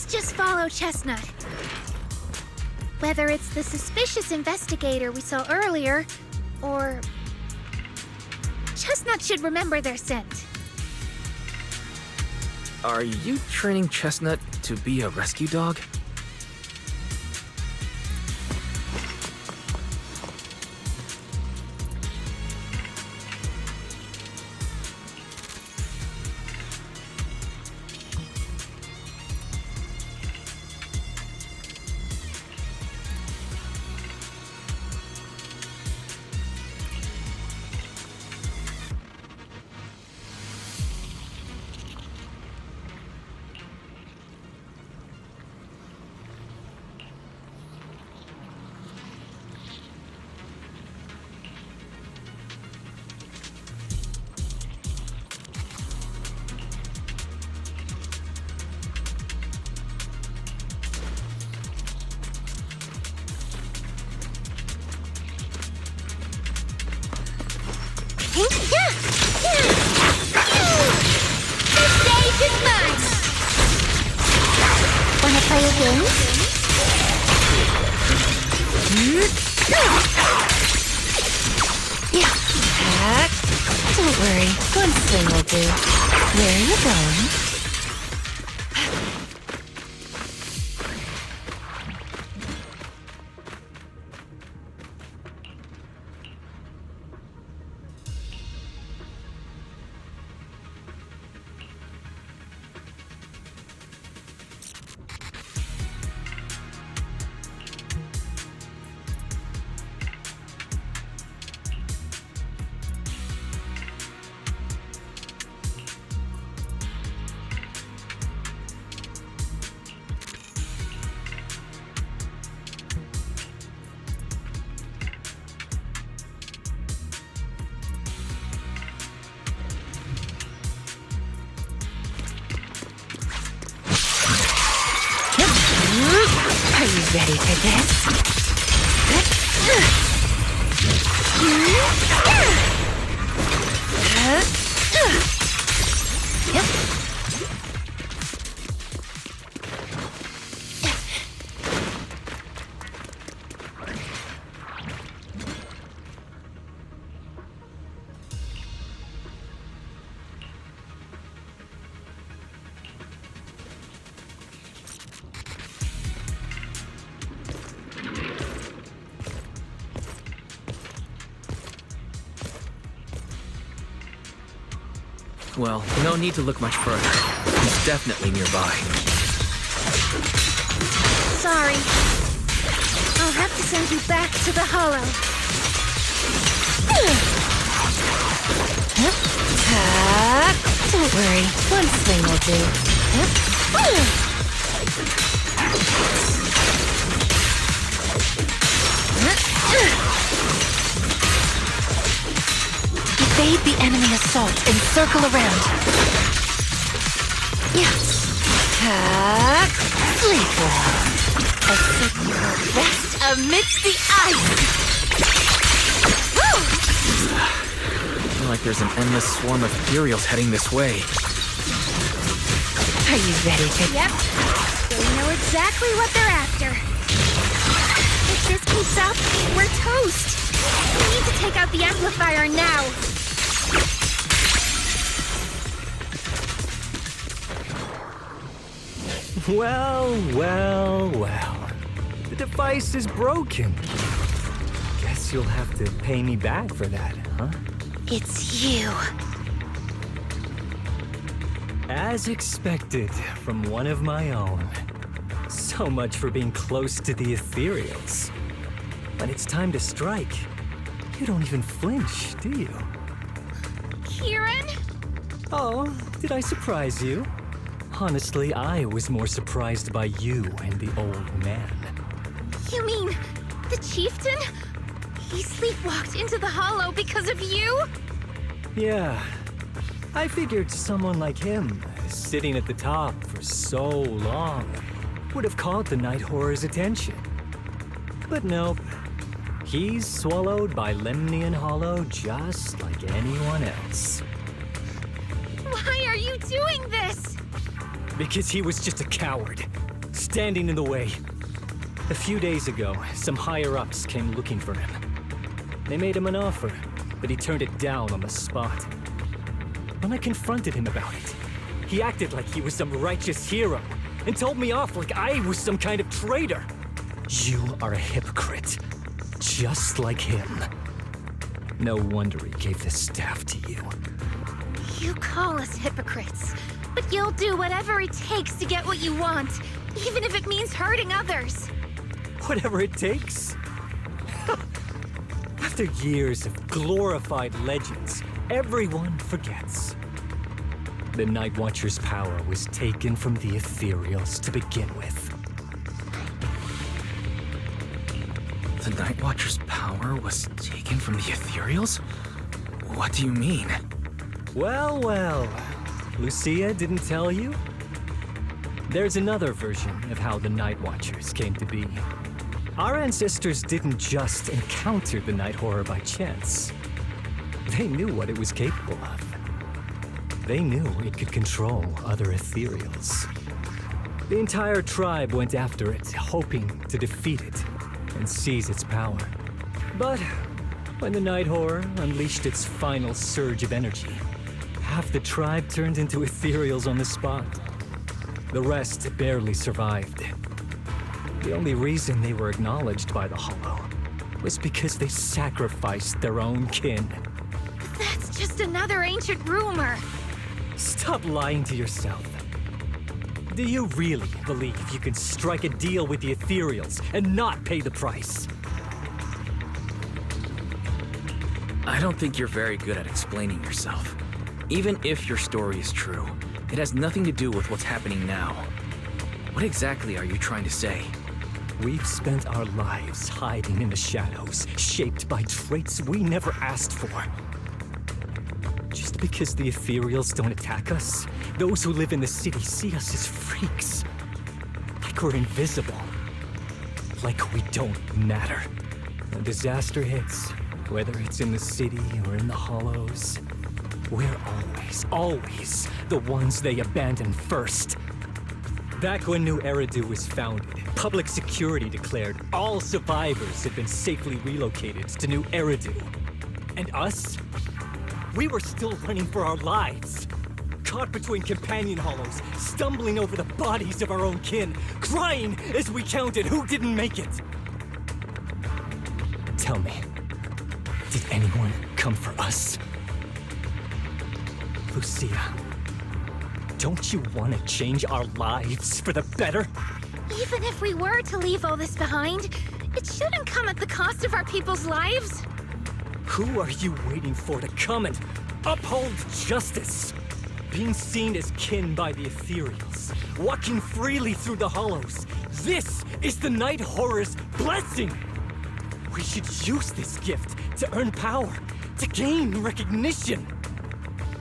Let's just follow Chestnut. Whether it's the suspicious investigator we saw earlier, or... Chestnut should remember their scent. Are you training Chestnut to be a rescue dog? The stage is mine! Wanna play a game? Don't worry, one swing will do. Where are you going? Are you ready for this? Well, no need to look much further. He's definitely nearby. Sorry. I'll have to send you back to the Hollow. Don't worry, one swing will do. Evade the enemy assault and circle around. Sleep well. A secure rest amidst the ice. I feel like there's an endless swarm of ethereals heading this way. Are you ready to... Yep. They know exactly what they're after. If this keeps up, we're toast. We need to take out the amplifier now. Well. The device is broken. Guess you'll have to pay me back for that, huh? It's you. As expected from one of my own. So much for being close to the ethereals. When it's time to strike, you don't even flinch, do you? Kieran? Oh, did I surprise you? Honestly, I was more surprised by you and the old man. You mean the chieftain? He sleepwalked into the Hollow because of you? Yeah. I figured someone like him, sitting at the top for so long, would have caught the Night Horror's attention. But nope. He's swallowed by Lemnian Hollow just like anyone else. Why are you doing this? Because he was just a coward. standing in the way. A few days ago, some higher-ups came looking for him. They made him an offer, but he turned it down on the spot. When I confronted him about it, he acted like he was some righteous hero and told me off like I was some kind of traitor. You are a hypocrite, just like him. No wonder he gave the staff to you. You call us hypocrites, but you'll do whatever it takes to get what you want, even if it means hurting others. Whatever it takes. After years of glorified legends, everyone forgets. The Night Watcher's power was taken from the Ethereals to begin with. The Night Watcher's power was taken from the Ethereals? What do you mean? Well, well. Lucia didn't tell you? There's another version of how the Night Watchers came to be. Our ancestors didn't just encounter the Night Horror by chance. They knew what it was capable of. They knew it could control other Ethereals. The entire tribe went after it, hoping to defeat it and seize its power. But when the Night Horror unleashed its final surge of energy, half the tribe turned into Ethereals on the spot. The rest barely survived. The only reason they were acknowledged by the Hollow was because they sacrificed their own kin. That's just another ancient rumor. Stop lying to yourself. Do you really believe you can strike a deal with the Ethereals and not pay the price? I don't think you're very good at explaining yourself. Even if your story is true, it has nothing to do with what's happening now. What exactly are you trying to say? We've spent our lives hiding in the shadows, shaped by traits we never asked for. Just because the Ethereals don't attack us, those who live in the city see us as freaks. Like we're invisible. Like we don't matter. When disaster hits, whether it's in the city or in the hollows, we're always the ones they abandon first. Back when New Eridu was founded, public security declared all survivors had been safely relocated to New Eridu. And us? We were still running for our lives. Caught between companion hollows, stumbling over the bodies of our own kin, crying as we counted who didn't make it. Tell me, did anyone come for us? Lucia, don't you want to change our lives for the better? Even if we were to leave all this behind, it shouldn't come at the cost of our people's lives. Who are you waiting for to come and uphold justice? Being seen as kin by the Ethereals, walking freely through the hollows. This is the Night Horror's blessing! We should use this gift to earn power, to gain recognition.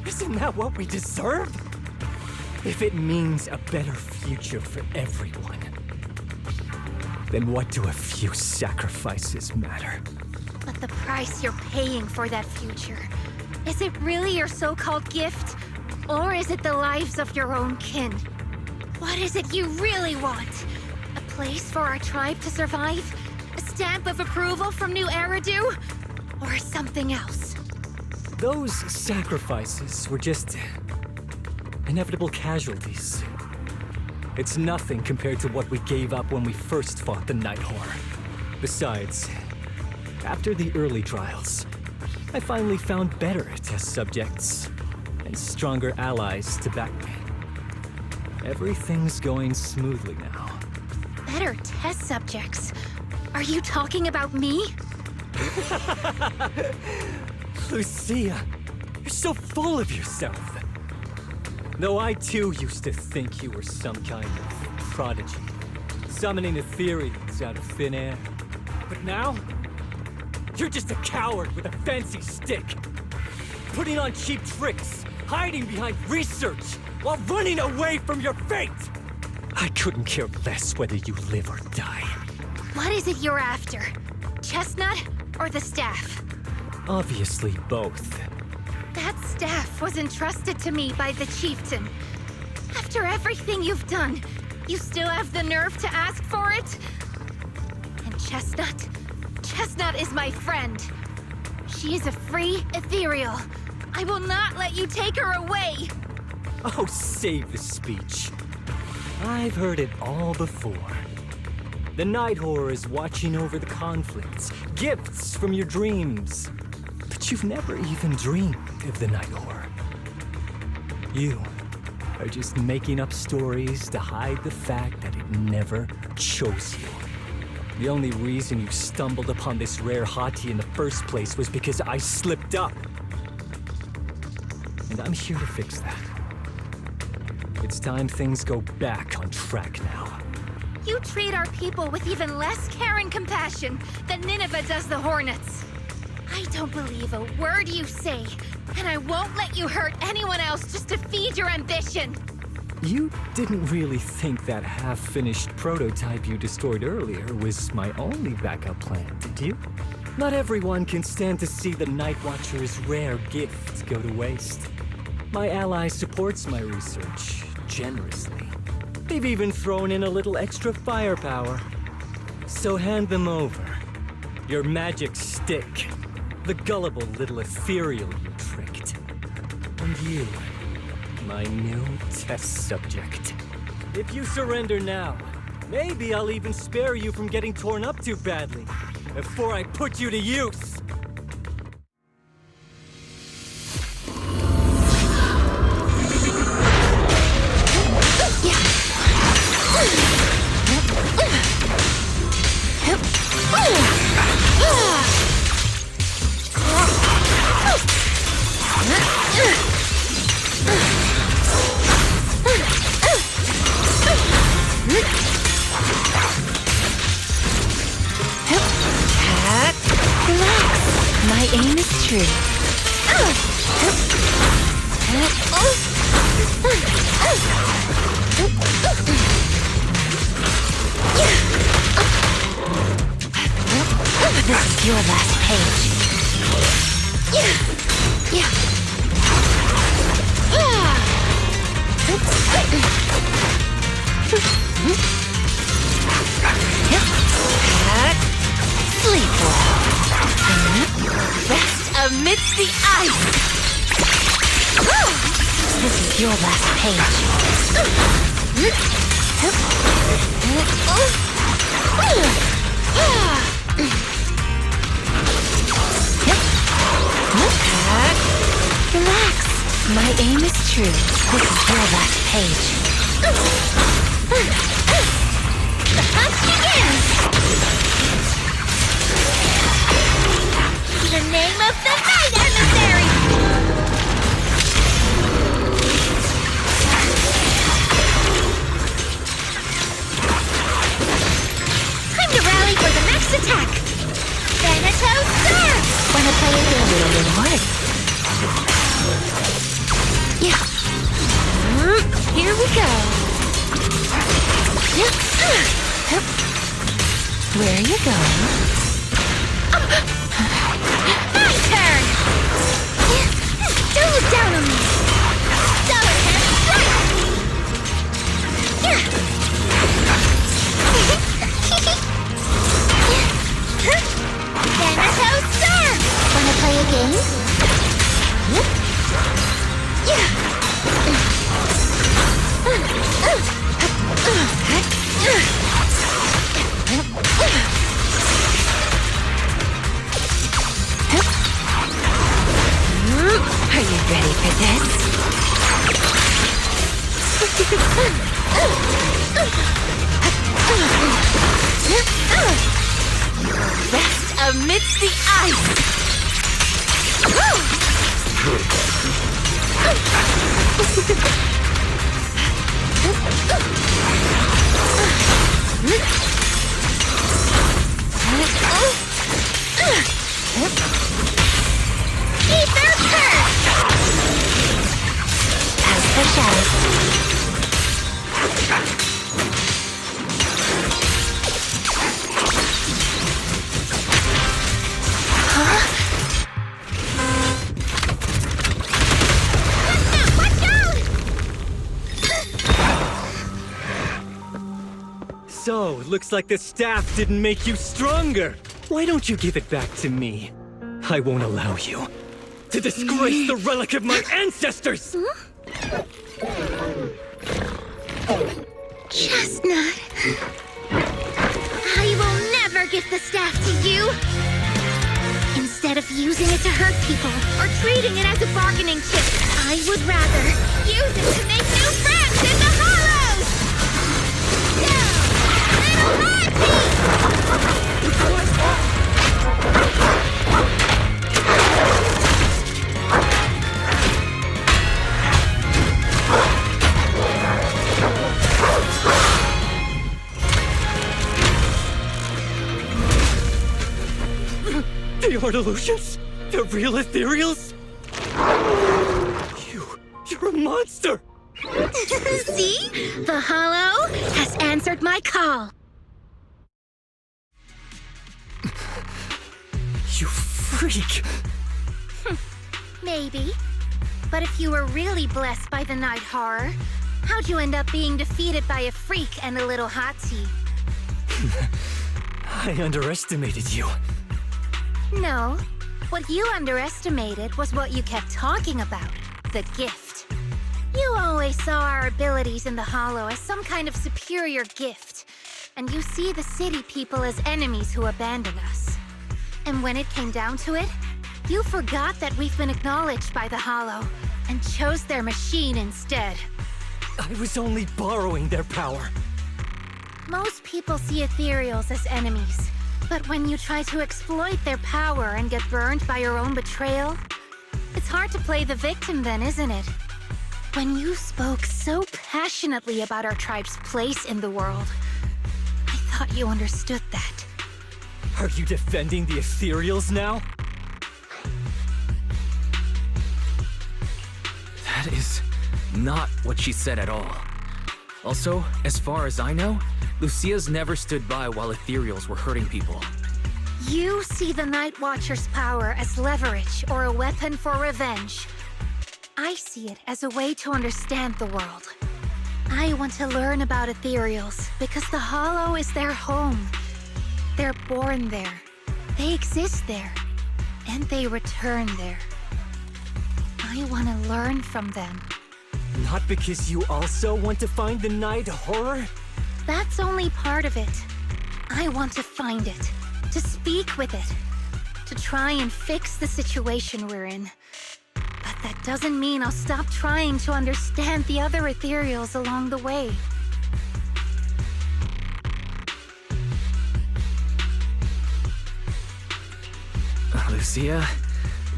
Isn't that what we deserve? If it means a better future for everyone, then what do a few sacrifices matter? But the price you're paying for that future, is it really your so-called gift? Or is it the lives of your own kin? What is it you really want? A place for our tribe to survive? A stamp of approval from New Eridu? Or something else? Those sacrifices were just inevitable casualties. It's nothing compared to what we gave up when we first fought the Night Horror. Besides, after the early trials, I finally found better test subjects and stronger allies to back me. Everything's going smoothly now. Better test subjects? Are you talking about me? Lucia, you're so full of yourself. Though I too used to think you were some kind of prodigy, summoning Ethereals out of thin air. But now, you're just a coward with a fancy stick, putting on cheap tricks, hiding behind research, while running away from your fate! I couldn't care less whether you live or die. What is it you're after? Chestnut or the staff? Obviously both. That staff was entrusted to me by the chieftain. After everything you've done, You still have the nerve to ask for it? And Chestnut is my friend. She is a free ethereal. I will not let you take her away. Oh, save the speech. I've heard it all before. The Night Horror is watching over the conflicts, gifts from your dreams. But you've never even dreamed of the Night Horror. You are just making up stories to hide the fact that it never chose you. The only reason you stumbled upon this rare hottie in the first place was because I slipped up. And I'm here to fix that. It's time things go back on track now. You treat our people with even less care and compassion than Nineveh does the Hornets. I don't believe a word you say, and I won't let you hurt anyone else just to feed your ambition. You didn't really think that half-finished prototype you destroyed earlier was my only backup plan, did you? Not everyone can stand to see the Night Watcher's rare gift go to waste. My ally supports my research generously. They've even thrown in a little extra firepower. So hand them over. Your magic stick. The gullible little ethereal you tricked. And you, my new test subject. If you surrender now, maybe I'll even spare you from getting torn up too badly before I put you to use. My aim is true. This is your last page. Sleep well. Rest amidst the ice. This is your last page. Relax. My aim is true. This is your last page. The hunt begins! The name of the night emissary! Time to rally for the next attack! Thanatos serve! Wanna play a little reward? Yeah. Here we go. Where are you going? My turn! Don't look down on me! Dollar hand strike! Thanatos serve! Wanna play a game? Are you ready for this? Rest amidst the ice! Ether curse! As the shadows. So, looks like the staff didn't make you stronger. Why don't you give it back to me? I won't allow you to disgrace the relic of my ancestors! Chestnut. I will never give the staff to you. Instead of using it to hurt people or treating it as a bargaining chip, I would rather use it to make new friends in the Hollows! Little The Art Illusions? The real ethereals? You're a monster! See? The Hollow has answered my call. You freak! Maybe. But if you were really blessed by the night horror, how'd you end up being defeated by a freak and a little hot tea? I underestimated you. No. What you underestimated was what you kept talking about. The gift. You always saw our abilities in the Hollow as some kind of superior gift. And you see the city people as enemies who abandon us. And when it came down to it, you forgot that we've been acknowledged by the Hollow and chose their machine instead. I was only borrowing their power. Most people see ethereals as enemies, but when you try to exploit their power and get burned by your own betrayal, it's hard to play the victim then, isn't it? When you spoke so passionately about our tribe's place in the world, I thought you understood that. Are you defending the ethereals now? That is not what she said at all. Also, as far as I know, Lucia's never stood by while ethereals were hurting people. You see the Night Watcher's power as leverage or a weapon for revenge. I see it as a way to understand the world. I want to learn about ethereals because the Hollow is their home. They're born there. They exist there. And they return there. I want to learn from them. Not because you also want to find the night horror? That's only part of it. I want to find it, to speak with it, to try and fix the situation we're in. But that doesn't mean I'll stop trying to understand the other ethereals along the way. Lucia,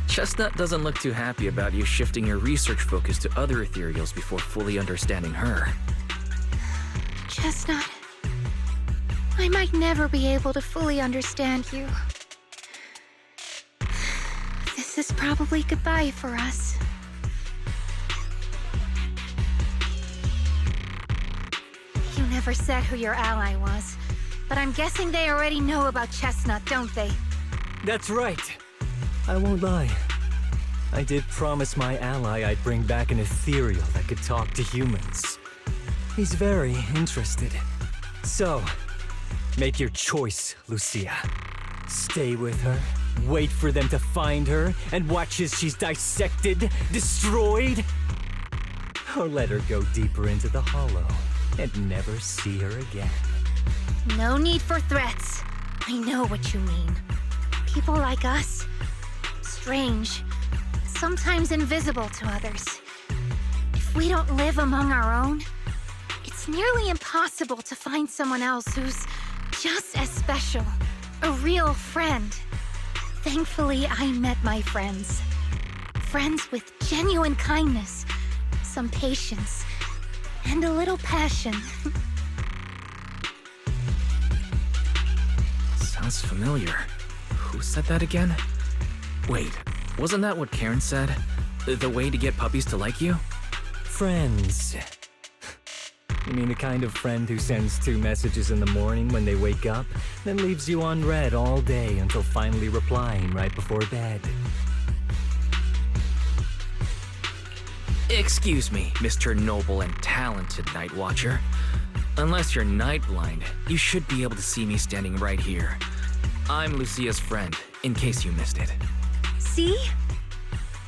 Chestnut doesn't look too happy about you shifting your research focus to other ethereals before fully understanding her. Chestnut, I might never be able to fully understand you. This is probably goodbye for us. You never said who your ally was, but I'm guessing they already know about Chestnut, don't they? That's right. I won't lie. I did promise my ally I'd bring back an ethereal that could talk to humans. He's very interested. So, make your choice, Lucia. Stay with her, wait for them to find her, and watch as she's dissected, destroyed? Or let her go deeper into the Hollow and never see her again. No need for threats. I know what you mean. People like us, strange, sometimes invisible to others. If we don't live among our own, it's nearly impossible to find someone else who's just as special, a real friend. Thankfully, I met my friends. Friends with genuine kindness, some patience, and a little passion. Sounds familiar. Who said that again? Wait, wasn't that what Karen said? The way to get puppies to like you? Friends. You mean the kind of friend who sends 2 messages in the morning when they wake up, then leaves you unread all day until finally replying right before bed? Excuse me, Mr. Noble and Talented Night Watcher. Unless you're night blind, you should be able to see me standing right here. I'm Lucia's friend, in case you missed it. See?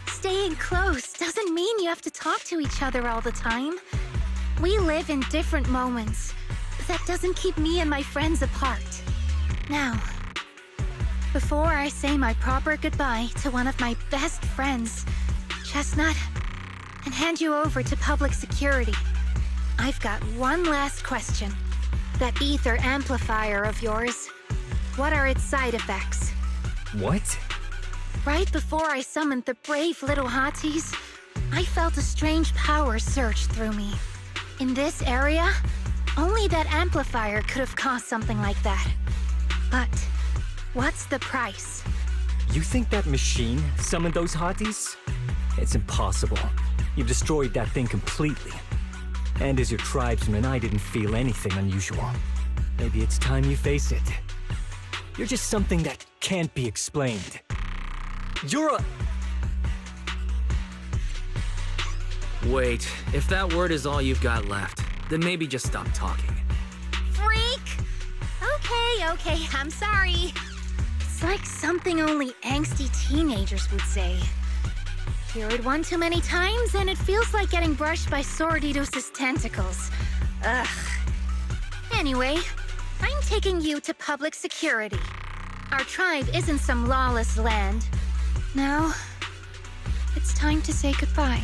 Staying close doesn't mean you have to talk to each other all the time. We live in different moments, but that doesn't keep me and my friends apart. Now, before I say my proper goodbye to one of my best friends, Chestnut, and hand you over to public security, I've got one last question. That ether amplifier of yours, what are its side effects? What? Right before I summoned the brave little hotties, I felt a strange power surge through me. In this area, only that amplifier could have caused something like that. But what's the price? You think that machine summoned those hotties? It's impossible. You've destroyed that thing completely. And as your tribesman, I didn't feel anything unusual. Maybe it's time you face it. You're just something that can't be explained. You're a... Wait, if that word is all you've got left, then maybe just stop talking. Freak! Okay, I'm sorry. It's like something only angsty teenagers would say. Hear it one too many times, and it feels like getting brushed by Sordidus' tentacles. Ugh. Anyway, I'm taking you to public security. Our tribe isn't some lawless land. Now, it's time to say goodbye.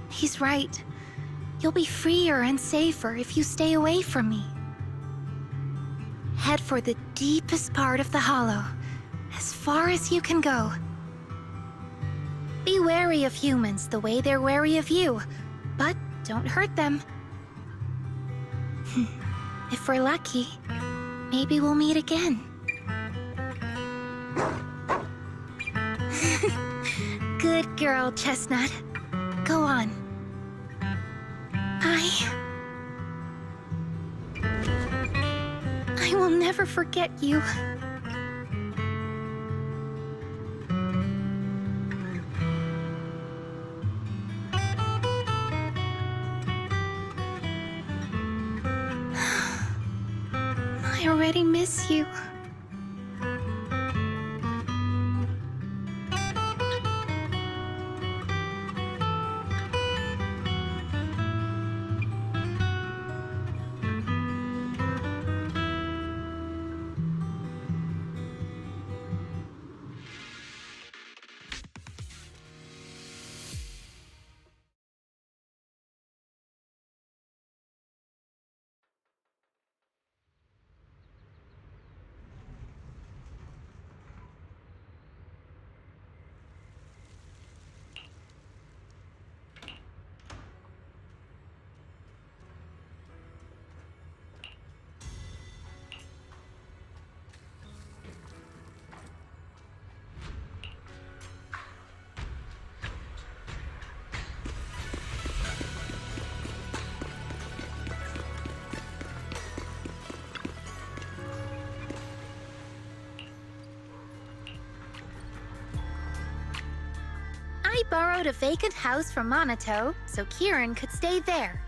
He's right. You'll be freer and safer if you stay away from me. Head for the deepest part of the hollow, as far as you can go. Be wary of humans the way they're wary of you, but don't hurt them. If we're lucky, maybe we'll meet again. Good girl, Chestnut. Go on. I will never forget you. I already miss you. I borrowed a vacant house from Monato so Kieran could stay there.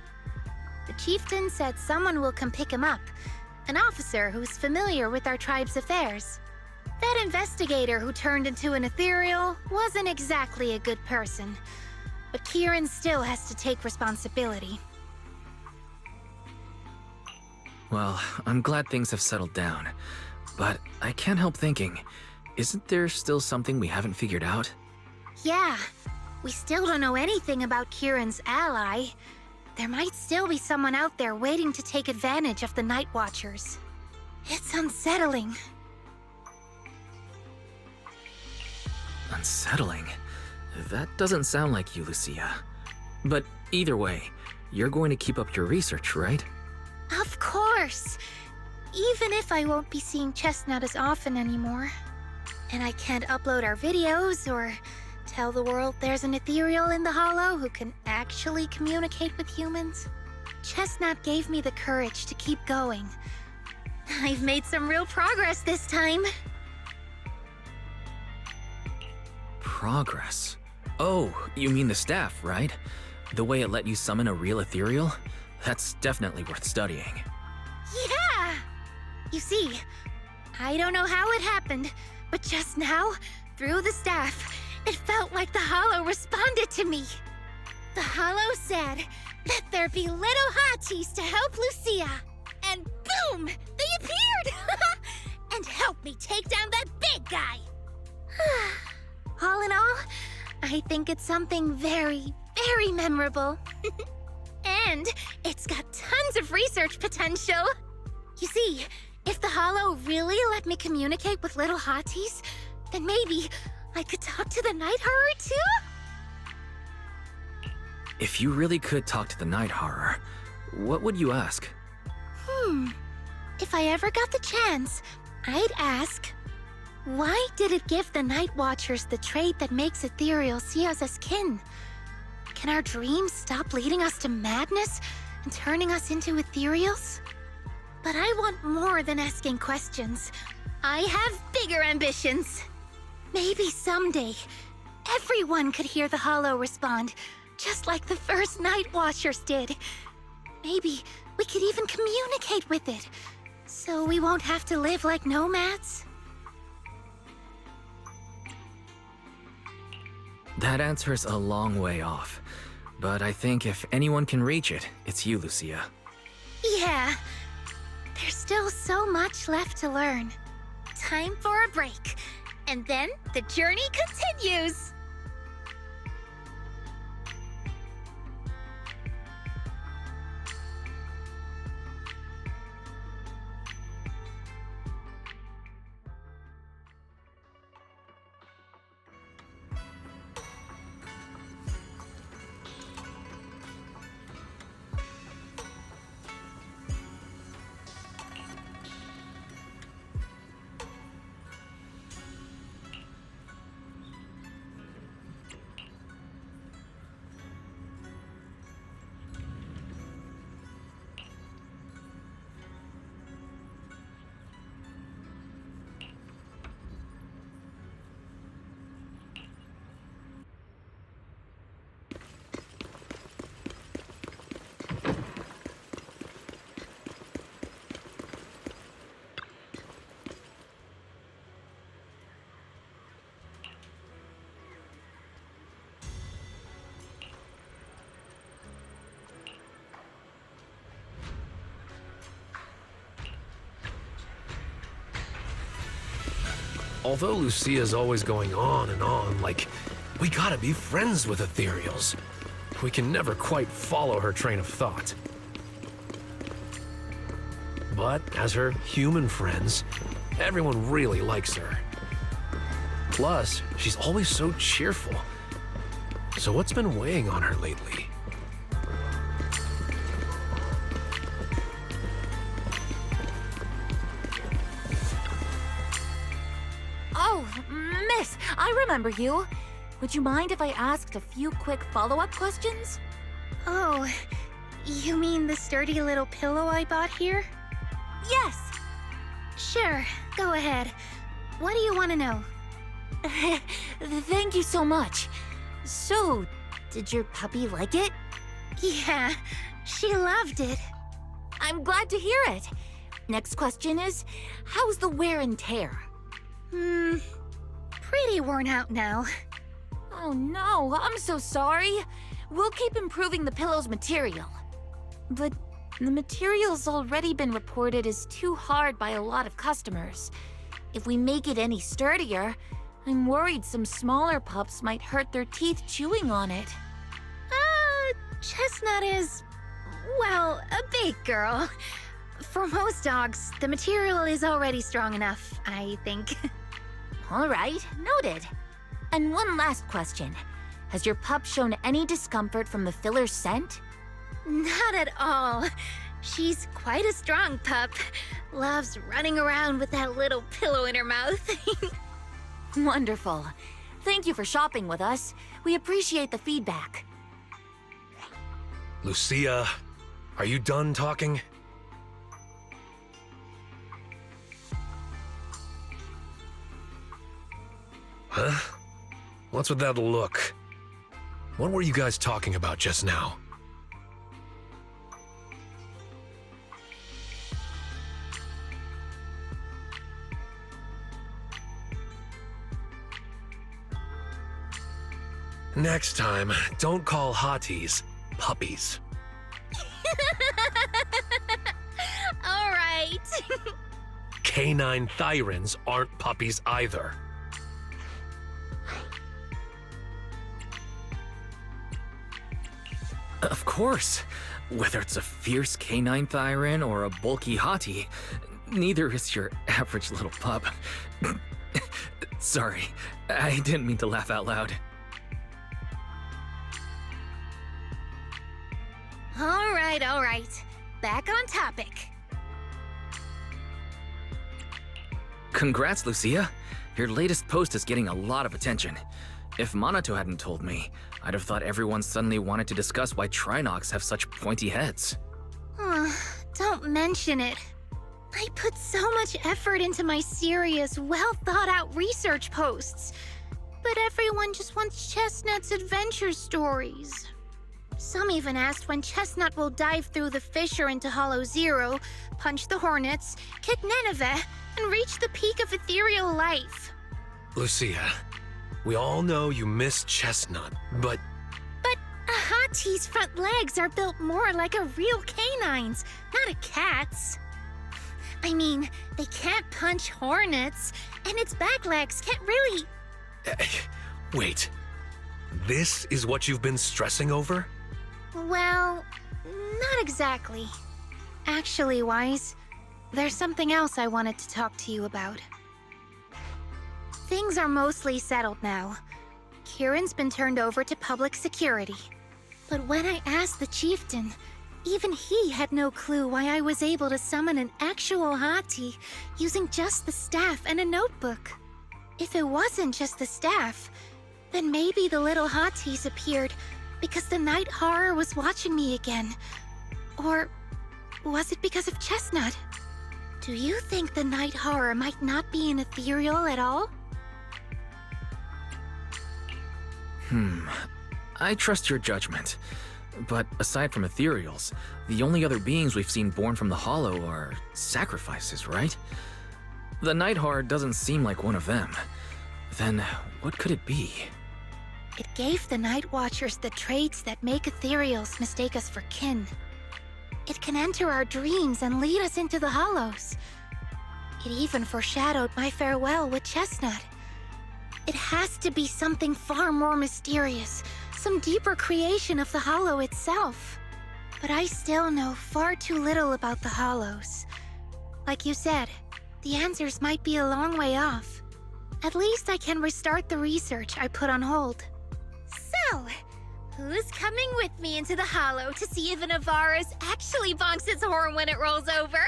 The chieftain said someone will come pick him up, an officer who's familiar with our tribe's affairs. That investigator who turned into an ethereal wasn't exactly a good person, but Kieran still has to take responsibility. Well, I'm glad things have settled down, but I can't help thinking, isn't there still something we haven't figured out? Yeah, we still don't know anything about Kieran's ally. There might still be someone out there waiting to take advantage of the Night Watchers. It's unsettling. Unsettling? That doesn't sound like you, Lucia. But either way, you're going to keep up your research, right? Of course! Even if I won't be seeing Chestnut as often anymore. And I can't upload our videos or tell the world there's an ethereal in the Hollow who can actually communicate with humans. Chestnut gave me the courage to keep going. I've made some real progress this time. Progress? Oh, you mean the staff, right? The way it let you summon a real ethereal? That's definitely worth studying. Yeah! You see, I don't know how it happened, but just now, through the staff, it felt like the Hollow responded to me. The Hollow said, "Let there be little hotties to help Lucia." And boom! They appeared! And helped me take down that big guy! All in all, I think it's something very, very memorable. And it's got tons of research potential. You see, if the Hollow really let me communicate with little hotties, then maybe I could talk to the Night Horror too? If you really could talk to the Night Horror, what would you ask? If I ever got the chance, I'd ask, why did it give the Night Watchers the trait that makes ethereal see us as kin? Can our dreams stop leading us to madness and turning us into ethereals? But I want more than asking questions. I have bigger ambitions. Maybe someday, everyone could hear the Hollow respond, just like the first Night Watchers did. Maybe we could even communicate with it, so we won't have to live like nomads. That answer's a long way off, but I think if anyone can reach it, it's you, Lucia. Yeah, there's still so much left to learn. Time for a break, and then the journey continues. Although Lucia's always going on and on, like, we gotta be friends with ethereals, we can never quite follow her train of thought. But as her human friends, everyone really likes her. Plus, she's always so cheerful. So what's been weighing on her lately? Oh, miss, I remember you. Would you mind if I asked a few quick follow-up questions? Oh, you mean the sturdy little pillow I bought here? Yes. Sure, go ahead. What do you want to know? Thank you so much. So, did your puppy like it? Yeah, she loved it. I'm glad to hear it. Next question is, how's the wear and tear? Pretty worn out now. Oh no, I'm so sorry. We'll keep improving the pillow's material. But the material's already been reported as too hard by a lot of customers. If we make it any sturdier, I'm worried some smaller pups might hurt their teeth chewing on it. Chestnut is, well, a big girl. For most dogs, the material is already strong enough, I think. All right, noted. And one last question. Has your pup shown any discomfort from the filler's scent? Not at all. She's quite a strong pup. Loves running around with that little pillow in her mouth. Wonderful. Thank you for shopping with us. We appreciate the feedback. Lucia, are you done talking? Huh? What's with that look? What were you guys talking about just now? Next time, don't call hotties puppies. All right. Canine thyrans aren't puppies either. Of course. Whether it's a fierce canine thyran or a bulky hottie, neither is your average little pup. Sorry, I didn't mean to laugh out loud. All right. Back on topic. Congrats, Lucia. Your latest post is getting a lot of attention. If Monato hadn't told me, I'd have thought everyone suddenly wanted to discuss why Trinocs have such pointy heads. Don't mention it. I put so much effort into my serious, well-thought-out research posts. But everyone just wants Chestnut's adventure stories. Some even asked when Chestnut will dive through the fissure into Hollow Zero, punch the Hornets, kick Nineveh, and reach the peak of ethereal life. Lucia, we all know you miss Chestnut, but But a Hattie's front legs are built more like a real canine's, not a cat's. I mean, they can't punch Hornets, and its back legs can't really... wait. This is what you've been stressing over? Well, not exactly. Actually, Wise, there's something else I wanted to talk to you about. Things are mostly settled now. Kieran's been turned over to public security. But when I asked the chieftain, even he had no clue why I was able to summon an actual Hati using just the staff and a notebook. If it wasn't just the staff, then maybe the little Hatis appeared because the night horror was watching me again. Or was it because of Chestnut? Do you think the night horror might not be an ethereal at all? I trust your judgment. But aside from ethereals, the only other beings we've seen born from the Hollow are sacrifices, right? The night horror doesn't seem like one of them. Then what could it be? It gave the Night Watchers the traits that make ethereals mistake us for kin. It can enter our dreams and lead us into the Hollows. It even foreshadowed my farewell with Chestnut. It has to be something far more mysterious, some deeper creation of the Hollow itself. But I still know far too little about the Hollows. Like you said, the answers might be a long way off. At least I can restart the research I put on hold. So, who's coming with me into the Hollow to see if an Avaris actually bonks its horn when it rolls over?